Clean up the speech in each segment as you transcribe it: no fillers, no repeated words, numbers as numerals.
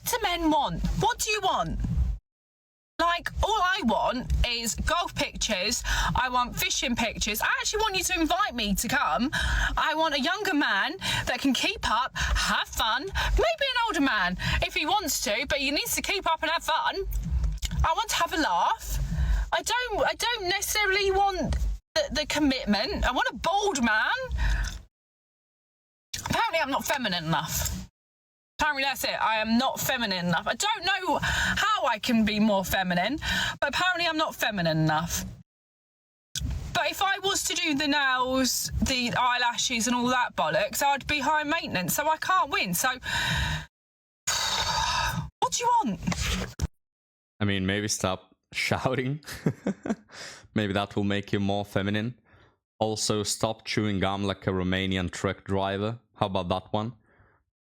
do men want? What do you want? Like, all I want is golf pictures. I want fishing pictures. I actually want you to invite me to come. I want a younger man that can keep up, have fun. Maybe an older man if he wants to, but he needs to keep up and have fun. I want to have a laugh. I don't necessarily want the commitment. I want a bold man. Apparently, I'm not feminine enough. Apparently that's it. I am not feminine enough. I don't know how I can be more feminine, but apparently I'm not feminine enough. But if I was to do the nails, the eyelashes and all that bollocks, I'd be high maintenance, so I can't win. So, what do you want? I mean, maybe stop shouting. Maybe that will make you more feminine. Also, stop chewing gum like a Romanian truck driver. How about that one?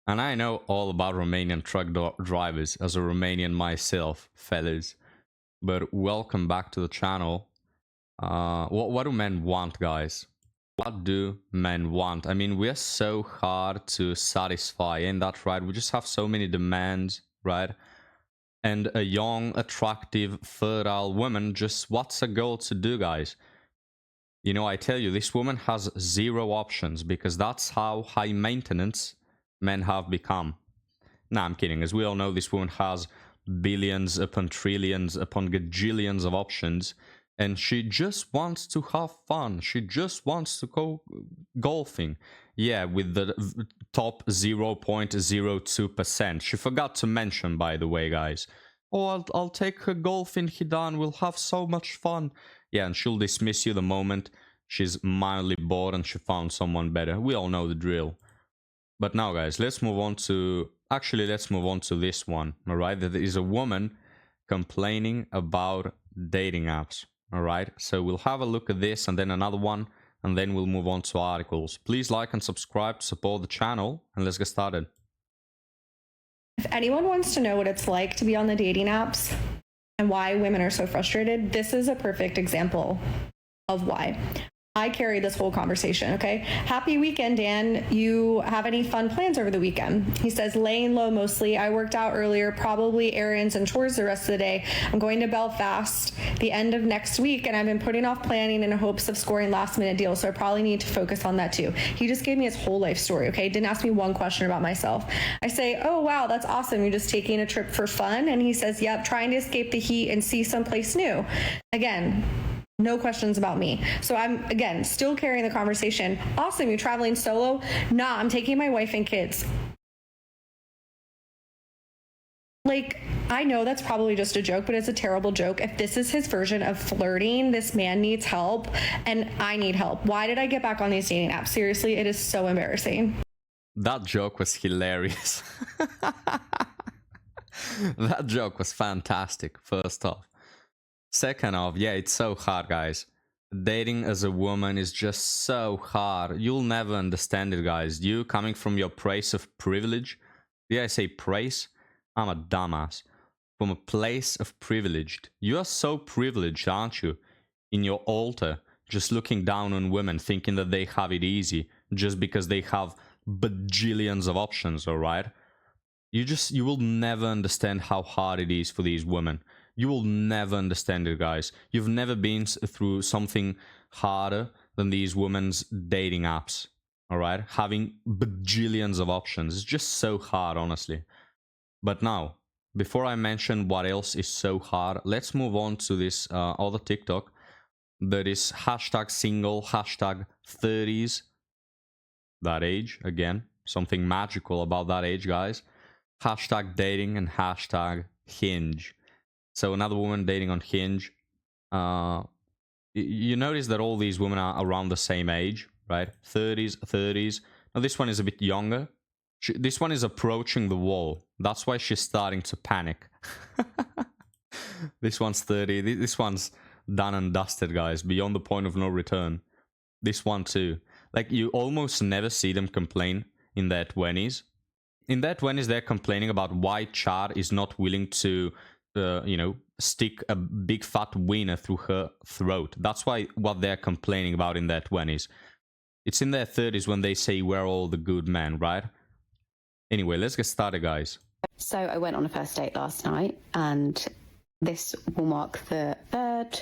And I know all about Romanian truck drivers as a Romanian myself, fellas. But welcome back to the channel. What do men want, guys? What do men want? I mean, we're so hard to satisfy, ain't that right? We just have so many demands, right? And a young, attractive, fertile woman, just what's a girl to do, guys? You know, I tell you, this woman has zero options because that's how high maintenance men have become. Nah, I'm kidding. As we all know, this woman has billions upon trillions upon gajillions of options, and she just wants to have fun. She just wants to go golfing. Yeah, with the top 0.02%. She forgot to mention, by the way, guys. Oh, I'll take her golfing, Hidan. We'll have so much fun. Yeah, and she'll dismiss you the moment she's mildly bored and she found someone better. We all know the drill. But now, guys, let's move on to... Actually, let's move on to this one, alright? There is a woman complaining about dating apps, alright? So we'll have a look at this and then another one, and then we'll move on to articles. Please like and subscribe to support the channel, and let's get started. If anyone wants to know what it's like to be on the dating apps and why women are so frustrated, this is a perfect example of why. I carry this whole conversation, okay? Happy weekend, Dan. You have any fun plans over the weekend? He says, laying low mostly. I worked out earlier, probably errands and chores the rest of the day. I'm going to Belfast the end of next week, and I've been putting off planning in hopes of scoring last minute deals, so I probably need to focus on that too. He just gave me his whole life story, okay? Didn't ask me one question about myself. I say, oh, wow, that's awesome. You're just taking a trip for fun? And he says, yep, trying to escape the heat and see someplace new. Again, no questions about me. So I'm, again, still carrying the conversation. Awesome, you're traveling solo? Nah, I'm taking my wife and kids. Like, I know that's probably just a joke, but it's a terrible joke. If this is his version of flirting, this man needs help, and I need help. Why did I get back on these dating apps? Seriously, it is so embarrassing. That joke was hilarious. That joke was fantastic, first off. Second off, yeah, it's so hard, guys. Dating as a woman is just so hard. You'll never understand it, guys. You coming from your place of privilege. Did I say praise? I'm a dumbass. From a place of privileged. You are so privileged, aren't you? In your altar, just looking down on women, thinking that they have it easy, just because they have bajillions of options, alright? You will never understand how hard it is for these women. You will never understand it, guys. You've never been through something harder than these women's dating apps, all right? Having bajillions of options. It's just so hard, honestly. But now, before I mention what else is so hard, let's move on to this other TikTok that is hashtag single, hashtag 30s. That age, again, something magical about that age, guys. Hashtag dating and hashtag Hinge. So another woman dating on Hinge. You notice that all these women are around the same age, right? 30s. Now this one is a bit younger. This one is approaching the wall. That's why she's starting to panic. This one's 30. This one's done and dusted, guys. Beyond the point of no return. This one too. Like, you almost never see them complain in their 20s. In their 20s, they're complaining about why Chad is not willing to... stick a big fat wiener through her throat. That's what they're complaining about in their 20s. It's in their 30s when they say we're all the good men, right? Anyway, let's get started, guys. So I went on a first date last night, and this will mark the third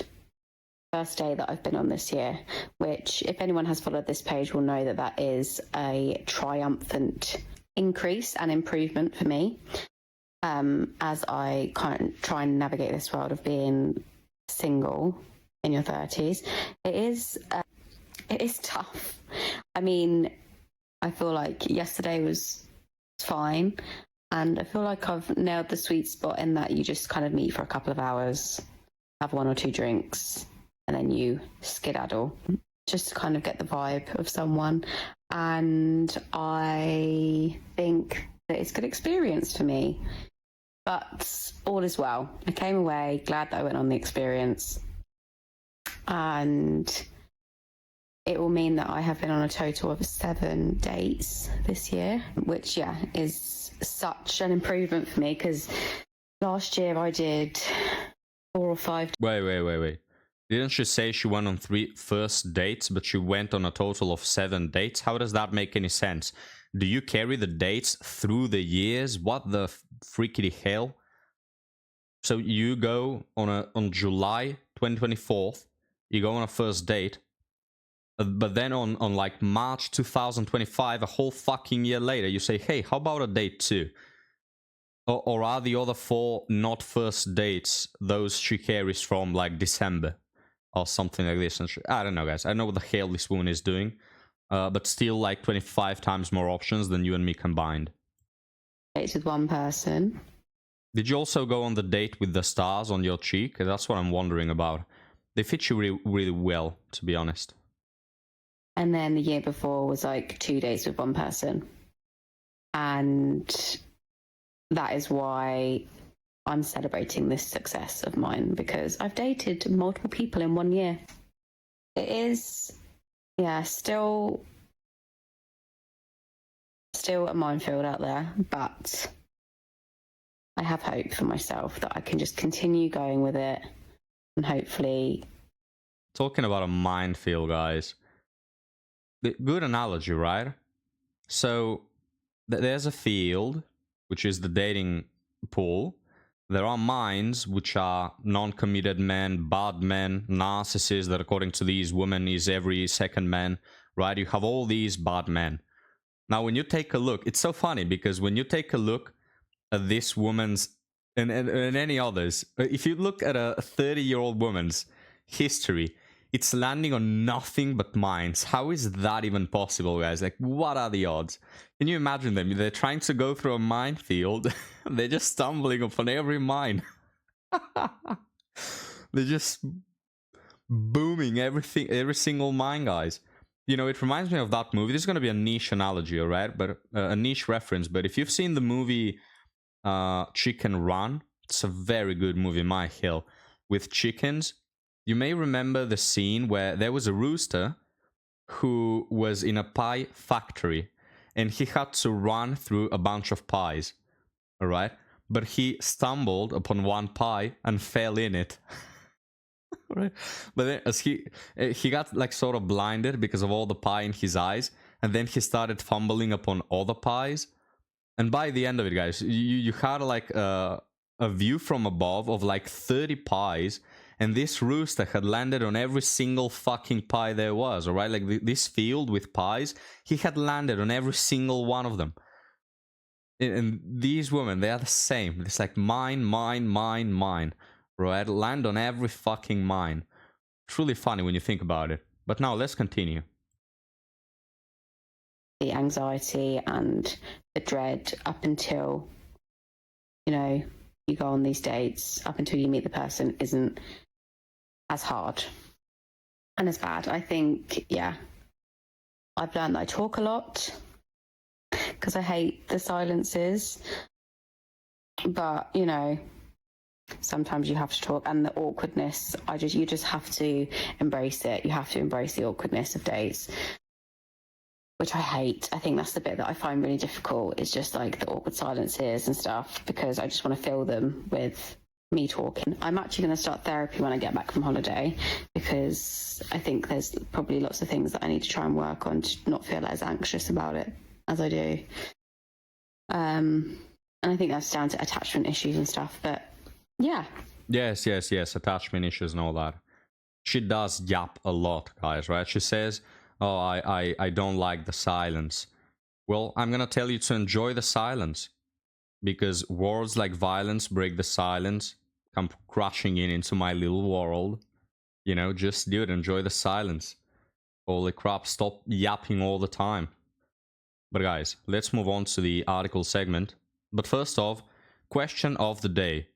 first day that I've been on this year, which, if anyone has followed this page, will know that that is a triumphant increase and improvement for me, as I kind of try and navigate this world of being single in your 30s. It is tough. I mean, I feel like yesterday was fine, and I feel like I've nailed the sweet spot in that you just kind of meet for a couple of hours, have one or two drinks, and then you skedaddle just to kind of get the vibe of someone. And I think that it's a good experience for me, but all is well. I came away glad that I went on the experience, and it will mean that I have been on a total of 7 dates this year, which, yeah, is such an improvement for me, because last year I did 4 or 5. Wait. Didn't she say she went on 3 first dates, but she went on a total of 7 dates? How does that make any sense? Do you carry the dates through the years? What the freakity hell? So you go on July 2024, you go on a first date, but then on like March 2025, a whole fucking year later, you say, hey, how about a date 2? Or are the other 4 not first dates those she carries from like December or something like this? And I don't know, guys. I don't know what the hell this woman is doing, but still like 25 times more options than you and me combined. Dates with one person. Did you also go on the date with the stars on your cheek? That's what I'm wondering about. They fit you really, really well, to be honest. And then the year before was like 2 dates with one person. And that is why I'm celebrating this success of mine, because I've dated multiple people in 1 year. It is, yeah, still a minefield out there, but I have hope for myself that I can just continue going with it, and hopefully... Talking about a minefield, guys. Good analogy, right? So there's a field, which is the dating pool. There are mines, which are non-committed men, bad men, narcissists, that according to these women is every second man, right? You have all these bad men. Now, when you take a look, it's so funny, because when you take a look at this woman's and any others, if you look at a 30-year-old woman's history, it's landing on nothing but mines. How is that even possible, guys? Like, what are the odds? Can you imagine them? They're trying to go through a minefield. They're just stumbling upon every mine. They're just booming everything, every single mine, guys. You know, it reminds me of that movie. This is going to be a niche analogy, all right? But a niche reference. But if you've seen the movie Chicken Run, it's a very good movie, My Hill, with chickens. You may remember the scene where there was a rooster who was in a pie factory, and he had to run through a bunch of pies, all right? But he stumbled upon one pie and fell in it. Right? But then as he got like sort of blinded because of all the pie in his eyes, and then he started fumbling upon other pies. And by the end of it, guys, you had like a view from above of like 30 pies, and this rooster had landed on every single fucking pie there was, all right? Like this field with pies, he had landed on every single one of them. And these women, they are the same. It's like mine, right? Land on every fucking mine. Truly funny when you think about it. But now let's continue. The anxiety and the dread up until, you know, you go on these dates, up until you meet the person, isn't as hard and as bad. I think, yeah, I've learned that I talk a lot because I hate the silences. But, you know, sometimes you have to talk, and the awkwardness, you just have to embrace it. You have to embrace the awkwardness of dates, which I hate. I think that's the bit that I find really difficult, is just like the awkward silences and stuff, because I just want to fill them with me talking. I'm actually going to start therapy when I get back from holiday, because I think there's probably lots of things that I need to try and work on to not feel as anxious about it as I do. And I think that's down to attachment issues and stuff. But yeah. Yes, attachment issues and all that. She does yap a lot, guys, right? She says, oh, I don't like the silence. Well, I'm gonna tell you to enjoy the silence. Because words like violence break the silence, come crashing into my little world. You know, just dude, enjoy the silence. Holy crap, stop yapping all the time. But guys, let's move on to the article segment. But first off, question of the day.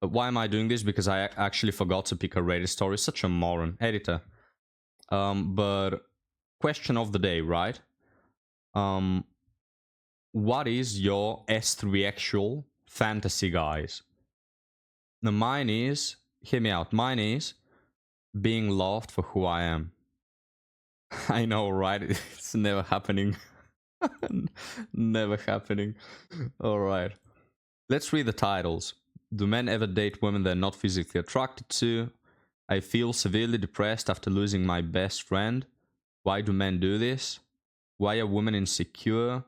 Why am I doing this? Because I actually forgot to pick a Reddit story. Such a moron. Editor. But question of the day, right? What is your S3 actual fantasy, guys? Now mine is, hear me out, mine is being loved for who I am. I know, right? It's never happening. Never happening. Alright. Let's read the titles. Do men ever date women they're not physically attracted to? I feel severely depressed after losing my best friend. Why do men do this? Why are women insecure?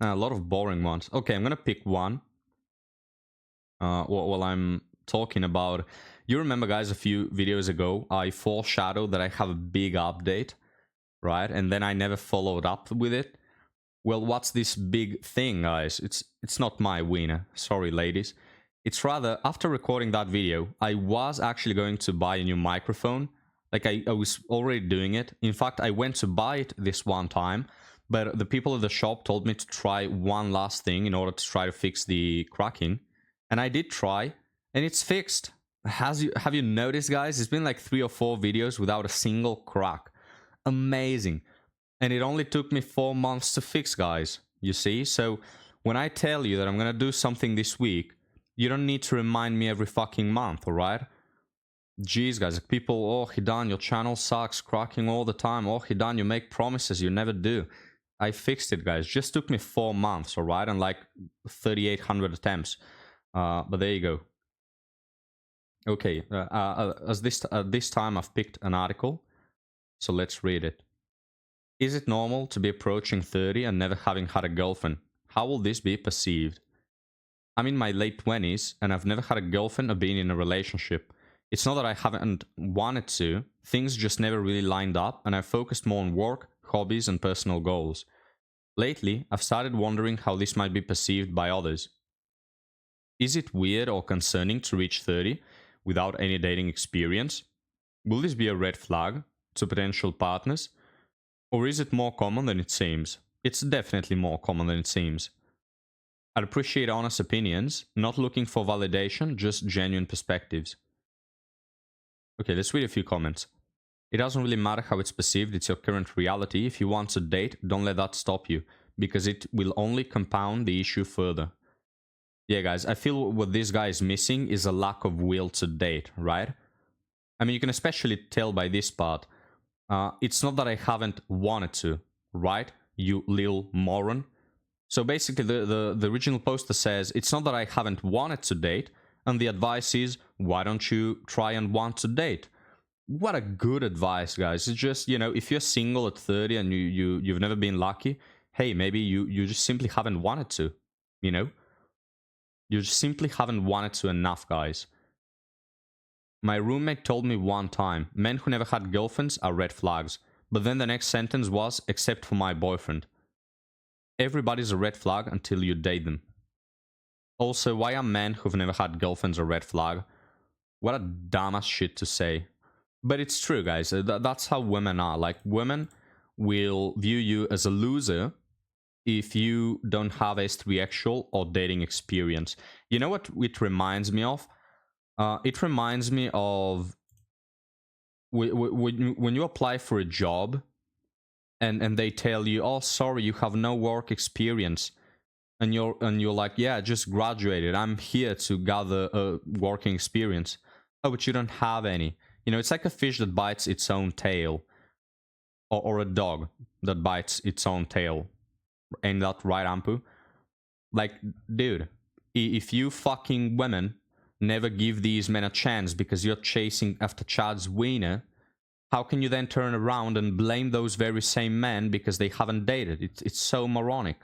A lot of boring ones. Okay, I'm gonna pick one. While I'm talking about... You remember, guys, a few videos ago, I foreshadowed that I have a big update, right? And then I never followed up with it. Well, what's this big thing, guys? It's not my wiener. Sorry, ladies. It's rather, after recording that video, I was actually going to buy a new microphone. Like, I was already doing it. In fact, I went to buy it this one time, but the people at the shop told me to try one last thing in order to try to fix the cracking. And I did try, and it's fixed. Have you noticed, guys? It's been like 3 or 4 videos without a single crack. Amazing. And it only took me 4 months to fix, guys. You see? So when I tell you that I'm gonna do something this week, you don't need to remind me every fucking month, alright? Jeez, guys, like people, oh, Hidan, your channel sucks, cracking all the time. Oh, Hidan, you make promises, you never do. I fixed it, guys. Just took me 4 months, alright? And like 3,800 attempts. But there you go. Okay, this time I've picked an article, so let's read it. Is it normal to be approaching 30 and never having had a girlfriend? How will this be perceived? I'm in my late 20s and I've never had a girlfriend or been in a relationship. It's not that I haven't wanted to, things just never really lined up and I've focused more on work, hobbies and personal goals. Lately, I've started wondering how this might be perceived by others. Is it weird or concerning to reach 30 without any dating experience? Will this be a red flag to potential partners? Or is it more common than it seems? It's definitely more common than it seems. I'd appreciate honest opinions, not looking for validation, just genuine perspectives. Okay, let's read a few comments. It doesn't really matter how it's perceived, it's your current reality. If you want to date, don't let that stop you, because it will only compound the issue further. Yeah, guys, I feel what this guy is missing is a lack of will to date, right? I mean, you can especially tell by this part. It's not that I haven't wanted to, right? You little moron. So basically, the original poster says, it's not that I haven't wanted to date, and the advice is, why don't you try and want to date? What a good advice, guys. It's just, you know, if you're single at 30 and you've never been lucky, hey, maybe you just simply haven't wanted to, you know? You just simply haven't wanted to enough, guys. My roommate told me one time, men who never had girlfriends are red flags. But then the next sentence was, except for my boyfriend. Everybody's a red flag until you date them. Also, why are men who've never had girlfriends a red flag? What a dumbass shit to say. But it's true, guys. That's how women are. Like, women will view you as a loser if you don't have S3 actual or dating experience. You know what it reminds me of? It reminds me of when you apply for a job and they tell you, oh, sorry, you have no work experience. And you're like, yeah, I just graduated. I'm here to gather a working experience. Oh, but you don't have any. You know, it's like a fish that bites its own tail. Or a dog that bites its own tail. Ain't that right, Ampu? Like, dude, if you fucking women never give these men a chance because you're chasing after Chad's wiener, how can you then turn around and blame those very same men because they haven't dated? It's so moronic.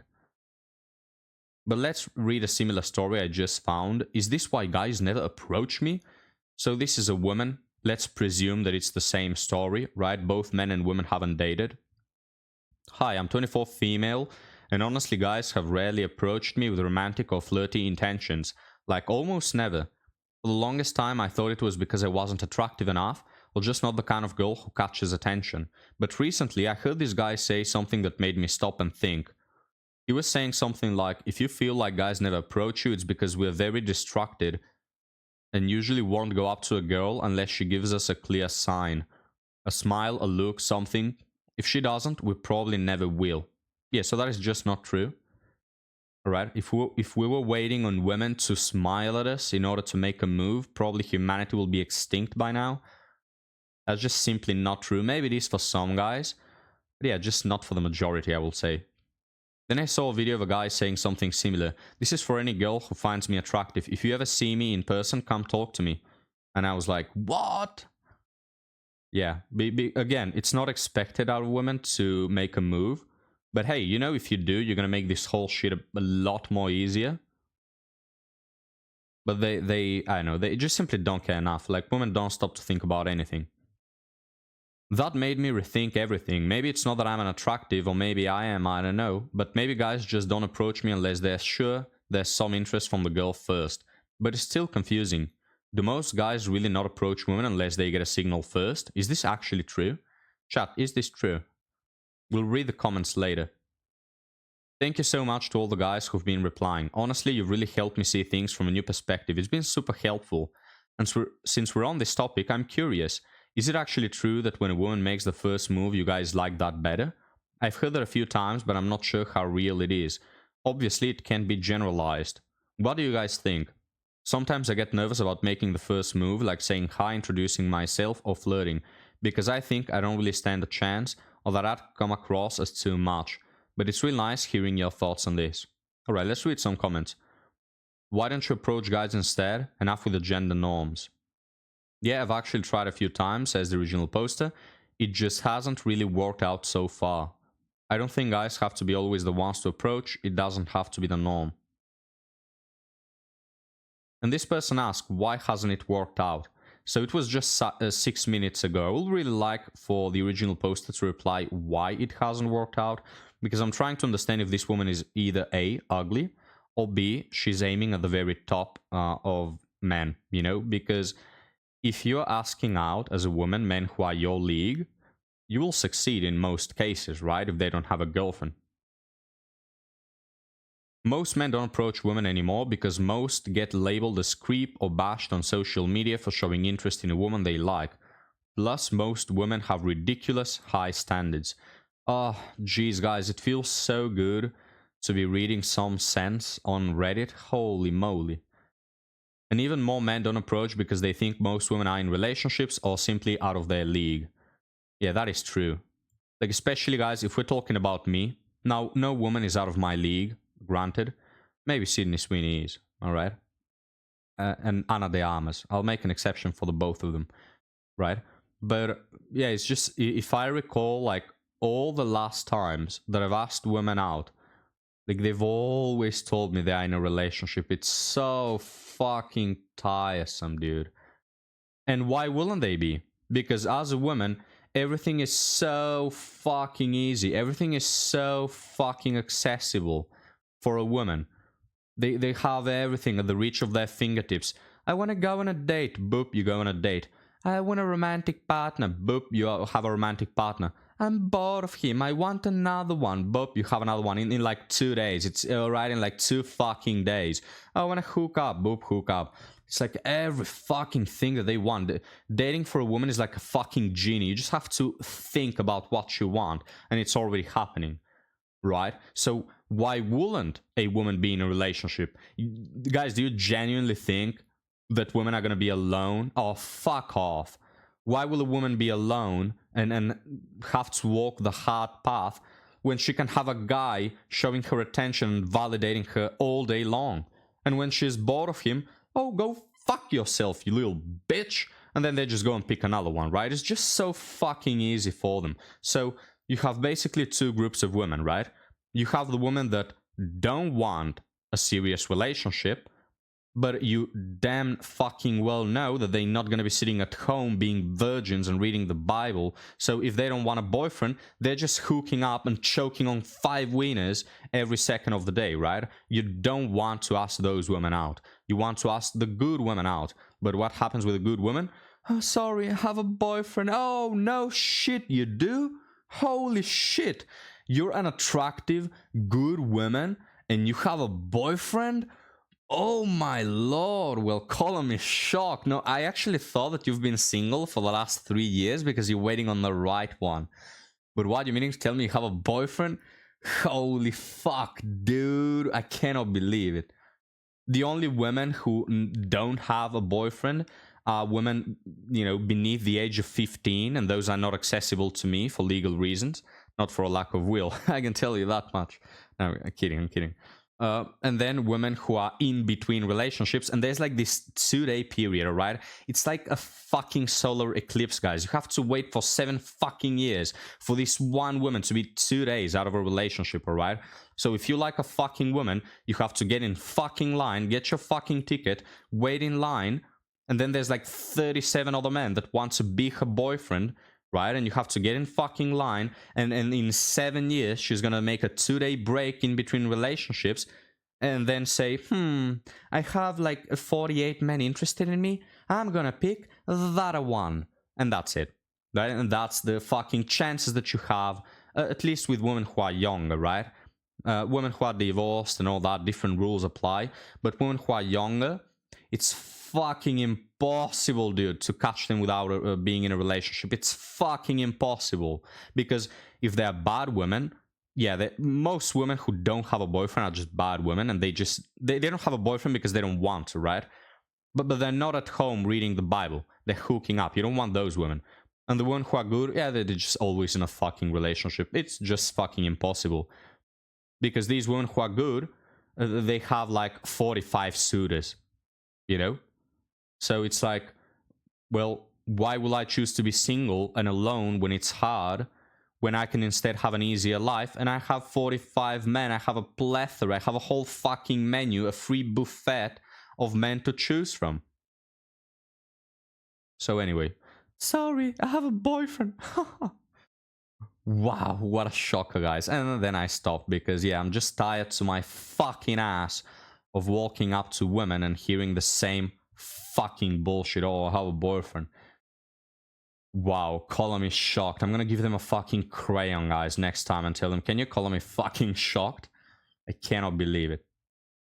But let's read a similar story I just found. Is this why guys never approach me? So this is a woman. Let's presume that it's the same story, right? Both men and women haven't dated. Hi, I'm 24 female, and honestly guys have rarely approached me with romantic or flirty intentions. Like almost never. For the longest time I thought it was because I wasn't attractive enough, or just not the kind of girl who catches attention. But recently I heard this guy say something that made me stop and think. He was saying something like, if you feel like guys never approach you, it's because we're very distracted and usually won't go up to a girl unless she gives us a clear sign. A smile, a look, something. If she doesn't, we probably never will. Yeah, so that is just not true. Alright, if we were waiting on women to smile at us in order to make a move, probably humanity will be extinct by now. That's just simply not true. Maybe it is for some guys, but yeah, just not for the majority, I will say. Then I saw a video of a guy saying something similar. This is for any girl who finds me attractive. If you ever see me in person, come talk to me. And I was like, what? Yeah, again, it's not expected out of women to make a move. But hey, you know, if you do, you're gonna make this whole shit a lot more easier. But I don't know, they just simply don't care enough. Like, women don't stop to think about anything. That made me rethink everything. Maybe it's not that I'm unattractive, or maybe I am, I don't know. But maybe guys just don't approach me unless they're sure there's some interest from the girl first. But it's still confusing. Do most guys really not approach women unless they get a signal first? Is this actually true? Chat, is this true? We'll read the comments later. Thank you so much to all the guys who've been replying. Honestly, you've really helped me see things from a new perspective. It's been super helpful. And since we're on this topic, I'm curious. Is it actually true that when a woman makes the first move, you guys like that better? I've heard that a few times, but I'm not sure how real it is. Obviously, it can't be generalized. What do you guys think? Sometimes I get nervous about making the first move, like saying hi, introducing myself, or flirting, because I think I don't really stand a chance, or that I'd come across as too much. But it's really nice hearing your thoughts on this. Alright, let's read some comments. Why don't you approach guys instead? Enough with the gender norms. Yeah, I've actually tried a few times, says the original poster. It just hasn't really worked out so far. I don't think guys have to be always the ones to approach. It doesn't have to be the norm. And this person asked, why hasn't it worked out? So it was just 6 minutes ago. I would really like for the original poster to reply why it hasn't worked out, because I'm trying to understand if this woman is either A, ugly, or B, she's aiming at the very top of men, you know? Because if you're asking out as a woman men who are your league, you will succeed in most cases, right? If they don't have a girlfriend. Most men don't approach women anymore because most get labeled as creep or bashed on social media for showing interest in a woman they like. Plus, most women have ridiculous high standards. Oh, geez, guys, it feels so good to be reading some sense on Reddit. Holy moly. And even more men don't approach because they think most women are in relationships or simply out of their league. Yeah, that is true. Like, especially, guys, if we're talking about me. Now, no woman is out of my league. Granted, maybe Sydney Sweeney is, alright? And Ana de Armas. I'll make an exception for the both of them, right? But yeah, it's just, if I recall, like, all the last times that I've asked women out, like, they've always told me they're in a relationship. It's so fucking tiresome, dude. And why wouldn't they be? Because as a woman, everything is so fucking easy. Everything is so fucking accessible. For a woman, they have everything at the reach of their fingertips. I want to go on a date. Boop, you go on a date. I want a romantic partner. Boop, you have a romantic partner. I'm bored of him. I want another one. Boop, you have another one in like 2 days. It's alright in like 2 fucking days. I want to hook up. Boop, hook up. It's like every fucking thing that they want. Dating for a woman is like a fucking genie. You just have to think about what you want, and it's already happening. Right? So why wouldn't a woman be in a relationship? Guys, do you genuinely think that women are going to be alone? Oh, fuck off. Why will a woman be alone and have to walk the hard path when she can have a guy showing her attention and validating her all day long? And when she's bored of him, oh, go fuck yourself, you little bitch. And then they just go and pick another one, right? It's just so fucking easy for them. So you have basically 2 groups of women, right? You have the women that don't want a serious relationship, but you damn fucking well know that they're not going to be sitting at home being virgins and reading the Bible. So if they don't want a boyfriend, they're just hooking up and choking on 5 wieners every second of the day, right? You don't want to ask those women out. You want to ask the good women out. But what happens with a good woman? Oh, sorry, I have a boyfriend. Oh, no shit, you do? Holy shit. You're an attractive, good woman and you have a boyfriend? Oh my lord, well, Colin is shocked. No, I actually thought that you've been single for the last 3 years because you're waiting on the right one. But what, you meaning to tell me you have a boyfriend? Holy fuck, dude, I cannot believe it. The only women who don't have a boyfriend are women, you know, beneath the age of 15, and those are not accessible to me for legal reasons, not for a lack of will. I can tell you that much. No, I'm kidding. And then women who are in between relationships, and there's like this 2-day period, all right? It's like a fucking solar eclipse, guys. You have to wait for 7 fucking years for this one woman to be 2 days out of a relationship, all right? So if you like a fucking woman, you have to get in fucking line, get your fucking ticket, wait in line, and then there's like 37 other men that want to be her boyfriend, right? And you have to get in fucking line, and in 7 years she's gonna make a 2-day break in between relationships and then say, I have like 48 men interested in me, I'm gonna pick that one, and that's it, right? And that's the fucking chances that you have, at least with women who are younger, right? Women who are divorced and all that, different rules apply, but women who are younger, it's fucking impossible, dude, to catch them without being in a relationship. It's fucking impossible. Because if they're bad women, yeah, most women who don't have a boyfriend are just bad women, and they don't have a boyfriend because they don't want to, right? But they're not at home reading the Bible. They're hooking up. You don't want those women. And the women who are good, yeah, they're just always in a fucking relationship. It's just fucking impossible. Because these women who are good, they have like 45 suitors, you know? So it's like, well, why will I choose to be single and alone when it's hard, when I can instead have an easier life? And I have 45 men, I have a plethora, I have a whole fucking menu, a free buffet of men to choose from. So anyway, sorry, I have a boyfriend. Wow, what a shocker, guys. And then I stopped because, yeah, I'm just tired to my fucking ass of walking up to women and hearing the same fucking bullshit. Oh, I have a boyfriend. Wow, Colin is shocked. I'm gonna give them a fucking crayon, guys, next time and tell them, can you call me fucking shocked? I cannot believe it.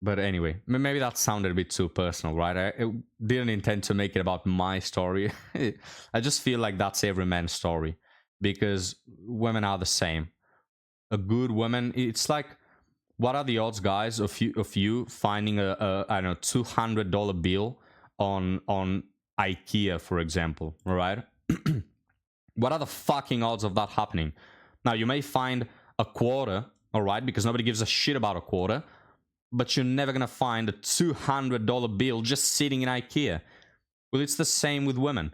But anyway, maybe that sounded a bit too personal, right? I didn't intend to make it about my story. I just feel like that's every man's story. Because women are the same. A good woman, it's like, what are the odds, guys, of you finding a I don't know, $200 bill on IKEA, for example, all right? What are the fucking odds of that happening? Now, you may find a quarter, all right, because nobody gives a shit about a quarter, but you're never gonna find a $200 bill just sitting in IKEA. Well, it's the same with women.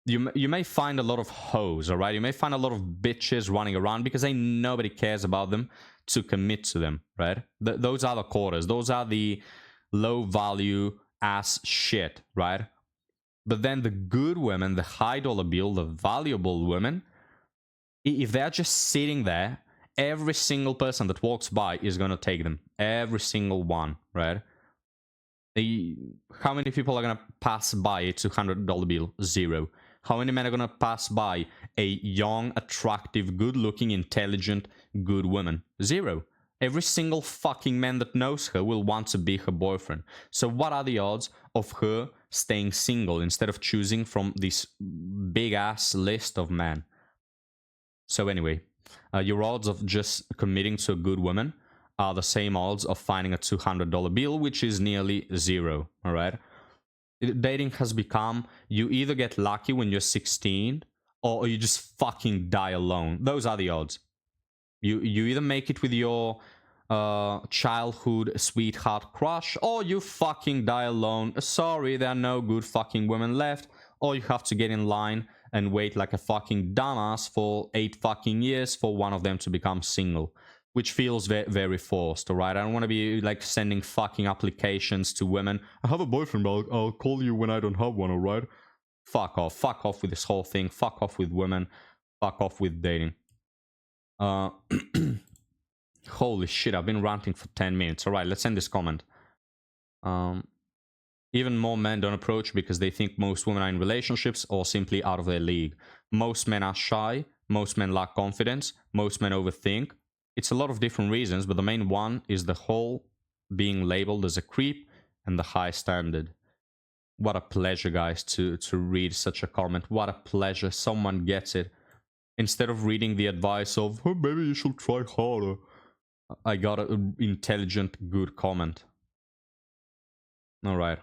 You may find a lot of hoes, all right? You may find a lot of bitches running around because ain't nobody cares about them to commit to them, right? Those are the quarters. Those are the low-value ass shit, right? But then the good women, the high-dollar bill, the valuable women, if they're just sitting there, every single person that walks by is going to take them. Every single one, right? How many people are going to pass by a $200 bill? 0. How many men are going to pass by a young, attractive, good-looking, intelligent, good woman? 0. Every single fucking man that knows her will want to be her boyfriend. So what are the odds of her staying single instead of choosing from this big-ass list of men? So anyway, your odds of just committing to a good woman are the same odds of finding a $200 bill, which is nearly 0, all right? Dating has become, you either get lucky when you're 16 or you just fucking die alone. Those are the odds. You either make it with your childhood sweetheart crush, or you fucking die alone. Sorry, there are no good fucking women left, or you have to get in line and wait like a fucking dumbass for 8 fucking years for one of them to become single. which feels very forced, all right? I don't want to be like sending fucking applications to women. I have a boyfriend, but I'll call you when I don't have one, all right? Fuck off. Fuck off with this whole thing. Fuck off with women. Fuck off with dating. Holy shit, I've been ranting for 10 minutes. All right, let's end this comment. Even more men don't approach because they think most women are in relationships or simply out of their league. Most men are shy. Most men lack confidence. Most men overthink. It's a lot of different reasons, but the main one is the whole being labeled as a creep and the high standard. What a pleasure, guys, to read such a comment. What a pleasure. Someone gets it. Instead of reading the advice of, oh, maybe you should try harder, I got an intelligent, good comment. All right.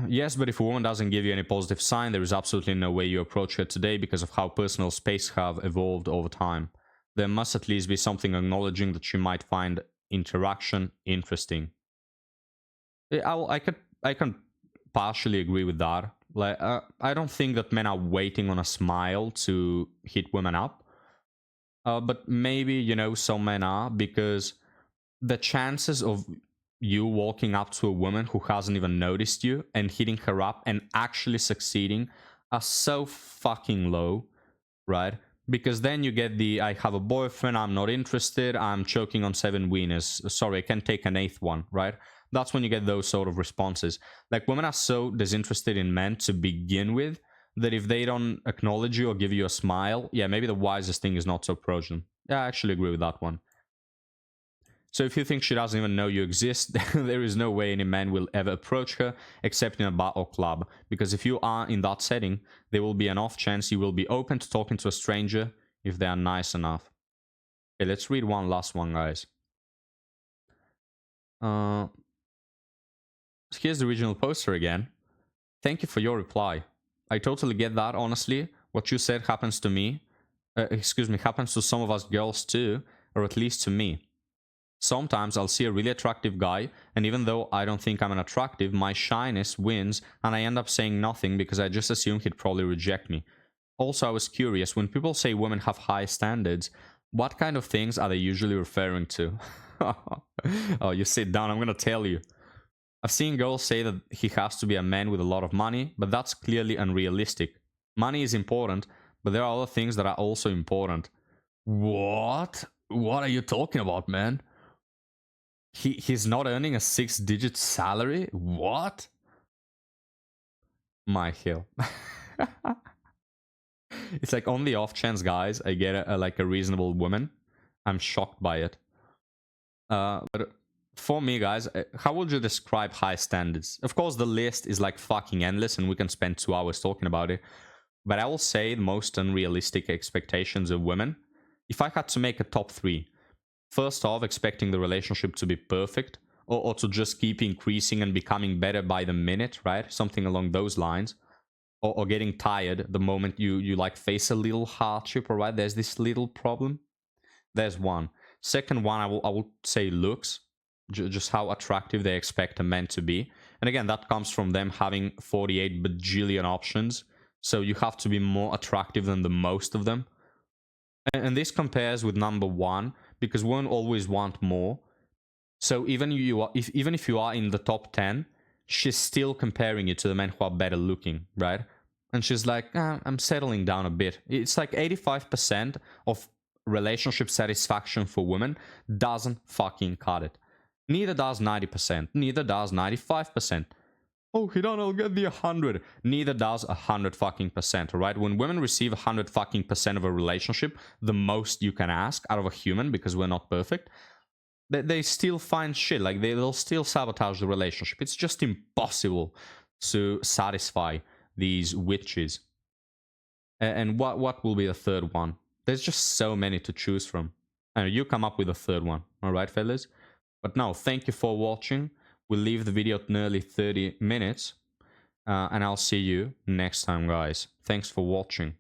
Yes, but if a woman doesn't give you any positive sign, there is absolutely no way you approach her today because of how personal space have evolved over time. There must at least be something acknowledging that she might find interaction interesting. I can partially agree with that. Like, I don't think that men are waiting on a smile to hit women up. But maybe, you know, some men are, because the chances of you walking up to a woman who hasn't even noticed you and hitting her up and actually succeeding are so fucking low, right? Because then you get the, I have a boyfriend, I'm not interested, I'm choking on 7 wieners, sorry, I can't take an 8th one, right? That's when you get those sort of responses. Like, women are so disinterested in men to begin with that if they don't acknowledge you or give you a smile, yeah, maybe the wisest thing is not to approach them. Yeah, I actually agree with that one. So if you think she doesn't even know you exist, there is no way any man will ever approach her except in a bar or club. Because if you are in that setting, there will be an off chance you will be open to talking to a stranger if they are nice enough. Okay, let's read one last one, guys. Here's the original poster again. Thank you for your reply. I totally get that, honestly. What you said happens to me. Happens to some of us girls too, or at least to me. Sometimes I'll see a really attractive guy, and even though I don't think I'm an attractive, my shyness wins, and I end up saying nothing because I just assume he'd probably reject me. Also, I was curious, when people say women have high standards, what kind of things are they usually referring to? Oh, you sit down, I'm gonna tell you. I've seen girls say that he has to be a man with a lot of money, but that's clearly unrealistic. Money is important, but there are other things that are also important. What? What are you talking about, man? He's not earning a 6-digit salary? What? My hill. It's like, on the off chance, guys, I get like a reasonable woman, I'm shocked by it. But for me, guys, how would you describe high standards? Of course, the list is like fucking endless and we can spend 2 hours talking about it. But I will say the most unrealistic expectations of women. If I had to make a top 3, first off, expecting the relationship to be perfect, or to just keep increasing and becoming better by the minute, right? Something along those lines. Or getting tired the moment you like face a little hardship, all right? There's this little problem. There's one. Second one, I will say looks. Just how attractive they expect a man to be. And again, that comes from them having 48 bajillion options. So you have to be more attractive than the most of them. And this compares with number 1, because women always want more. So even if you are in the top 10, she's still comparing you to the men who are better looking, right? And she's like, I'm settling down a bit. It's like 85% of relationship satisfaction for women doesn't fucking cut it. Neither does 90%. Neither does 95%. Oh, Hidan, I'll get the 100. Neither does 100 fucking percent, alright? When women receive 100 fucking percent of a relationship, the most you can ask out of a human, because we're not perfect, they still find shit. Like, they'll still sabotage the relationship. It's just impossible to satisfy these witches. And what will be the third one? There's just so many to choose from. I know, you come up with a third one, alright, fellas? But no, thank you for watching. We'll leave the video at nearly 30 minutes. And I'll see you next time, guys. Thanks for watching.